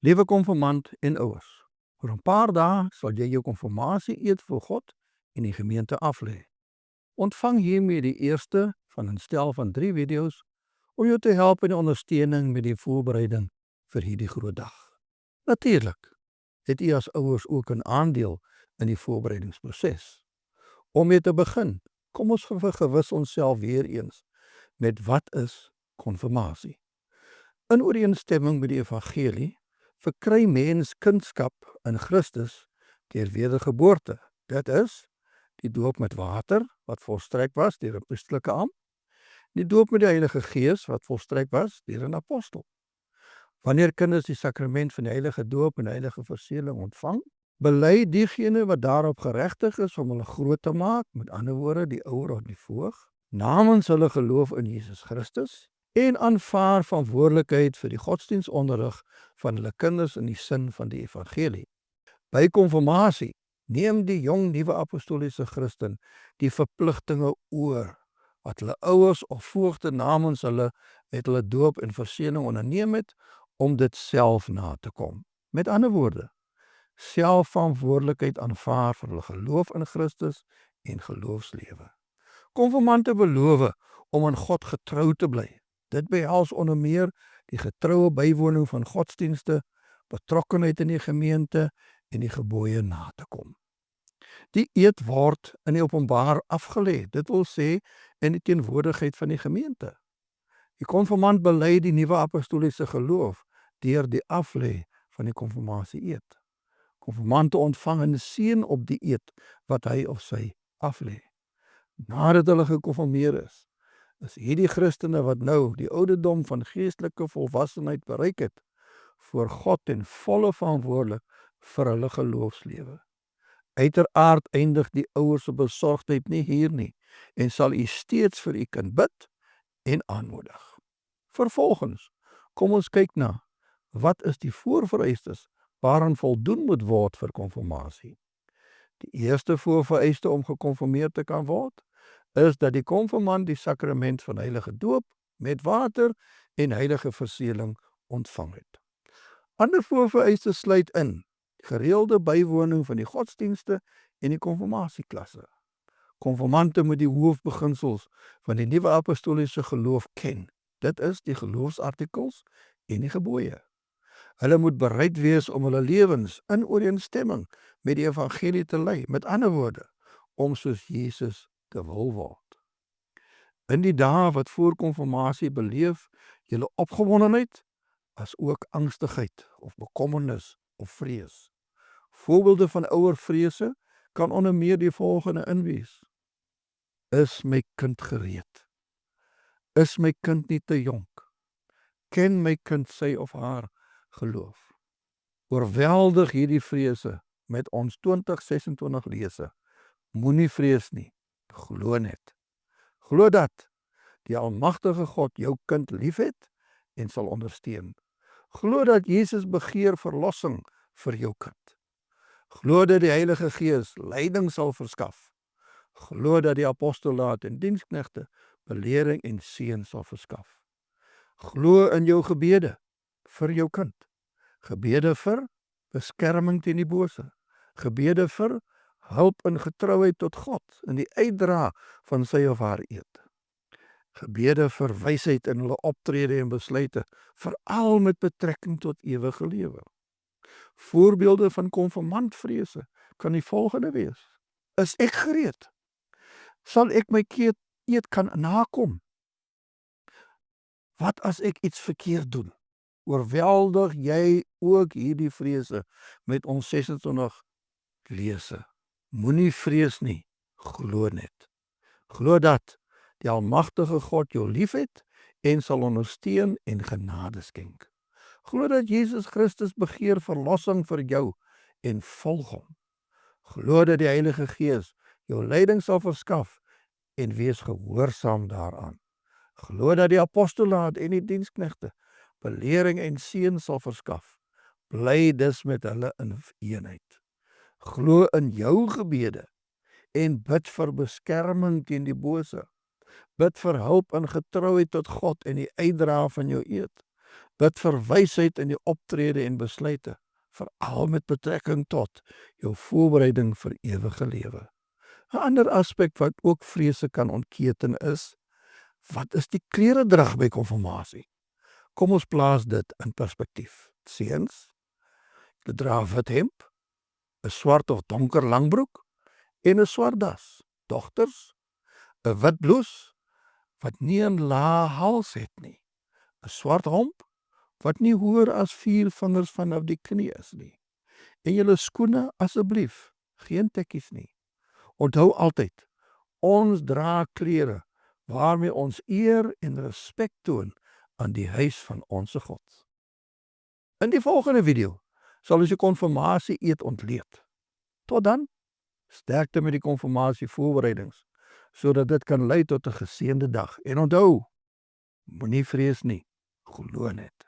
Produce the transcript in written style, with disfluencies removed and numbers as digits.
Liewe konfirmant en ouers, oor 'n paar dae sal jy jou konfirmasie eed voor God en die gemeente aflê. Ontvang hiermee die eerste van 'n stel van 3 video's om jou te help in die ondersteuning met die voorbereiding vir hierdie groot dag. Natuurlik het u as ouers ook 'n aandeel in die voorbereidingsproses. Om mee te begin, kom ons vergewis onsself weer eens met wat is konfirmasie. In ooreenstemming met die evangelie verkry mens kindskap in Christus deur wedergeboorte. Dit is die doop met water wat volstrek was deur 'n priesterlike ampt, die doop met die Heilige Gees wat volstrek was deur 'n apostel. Wanneer kinders die sakrament van die heilige doop en heilige verseëling ontvang, bely diegene wat daarop geregtig is om hulle groot te maak, met ander woorde die ouer of die voog, namens hulle geloof in Jesus Christus en aanvaar verantwoordelikheid vir die godsdienstonderrig van hulle kinders in die sin van die evangelie. By konfirmasie neem die jong nuwe apostoliese Christen die verpligtinge oor wat hulle ouers of voogde namens hulle met hulle doop en verseëling onderneem het om dit self na te kom. Met ander woorde, self verantwoordelikheid aanvaar vir hulle geloof in Christus en geloofslewe. Konfirmante beloof om aan God getrou te bly. Dit behels onder meer die getroue bywoning van godsdienste, betrokkenheid in die gemeente en die gebooie na te kom. Die eed word in die openbaar afgelê, dit wil sê in die teenwoordigheid van die gemeente. Die konfirmant bely die nuwe apostoliese geloof deur die aflê van die konfirmasie-eed. Konfirmante ontvang 'n seën op die eed wat hy of sy aflê. Nadat hulle gekonfirmeer is hierdie Christene wat nou die ouderdom van geestelike volwassenheid bereik het, voor God ten volle verantwoordelik vir hulle geloofslewe. Uiteraard eindig die ouers se besorgdheid nie hier nie en sal u steeds vir u kind bid en aanmoedig. Vervolgens, kom ons kyk na wat is die voorvereistes waaraan voldoen moet word vir konfirmasie. Die eerste voorvereiste om gekonfirmeer te kan word, is dat die konfirmant die sakrament van heilige doop met water en heilige verseëling ontvang het. Ander voorvereistes sluit in gereelde bywoning van die godsdienste en die konfirmasieklasse. Konfirmante moet die hoofbeginsels van die nuwe apostoliese geloof ken. Dit is die geloofsartikels en die gebooie. Hulle moet bereid wees om hulle lewens in ooreenstemming met die evangelie te lei, met ander woorde, om soos Jesus te wil word. In die dae wat voor konfirmasie beleef julle opgewondenheid as ook angstigheid of bekommernis of vrees. Voorbeelde van ouer vrese kan onder meer die volgende inwees. Is my kind gereed? Is my kind nie te jonk? Ken my kind sy of haar geloof? Oorweldig hierdie vrese met ons 2026 lese. Moenie vrees nie, glo net. Glo dat die almagtige God jou kind liefhet en sal ondersteun. Glo dat Jesus begeer verlossing vir jou kind. Glo dat die Heilige Gees leiding sal verskaf. Glo dat die apostolaat en diensknegte belering en seën sal verskaf. Glo in jou gebede vir jou kind. Gebede vir beskerming teen die bose. Gebede vir hulp en getrouheid tot God in die uitdra van sy of haar eed. Gebede vir wysheid in hulle optrede en besluite, veral met betrekking tot ewige lewe. Voorbeelde van konfirmantvrese kan die volgende wees. Is ek gereed? Sal ek my eed kan nakom? Wat as ek iets verkeerd doen? Oorweldig jy ook hierdie vrese met ons 26 lese. Moenie vrees nie, glo net. Glo dat die almagtige God jou liefhet en sal ondersteun en genade skenk. Glo dat Jesus Christus begeer verlossing vir jou en volg hom. Glo dat die Heilige Gees jou leiding sal verskaf en wees gehoorsaam daaraan. Glo dat die apostolaat en die diensknegte belering en seën sal verskaf. Bly dus met hulle in eenheid. Glo in jou gebede en bid vir beskerming teen die bose. Bid vir hulp en getrouheid tot God en die uitdra van jou eed. Bid vir wysheid in die optrede en besluite, veral met betrekking tot jou voorbereiding vir ewige lewe. 'n Ander aspek wat ook vrese kan ontketen is, wat is die kleredrag by konfirmasie? Kom ons plaas dit in perspektief. Seuns, hulle dra 'n wit hemp, 'n swart of donker langbroek en 'n swart das. Dogters, 'n wit blouse wat nie 'n lae hals het nie, 'n swart romp wat nie hoër as 4 vingers vanaf die knie is nie. En julle skoene asseblief, geen tekkies nie. Onthou altyd, ons dra klere waarmee ons eer en respek toon aan die huis van onsse God. In die volgende video sal ons die konfirmasie eed ontleed. Tot dan, sterkte met die konfirmasie voorbereidings, sodat dit kan lei tot 'n geseënde dag. En onthou, moenie vrees nie, glo net.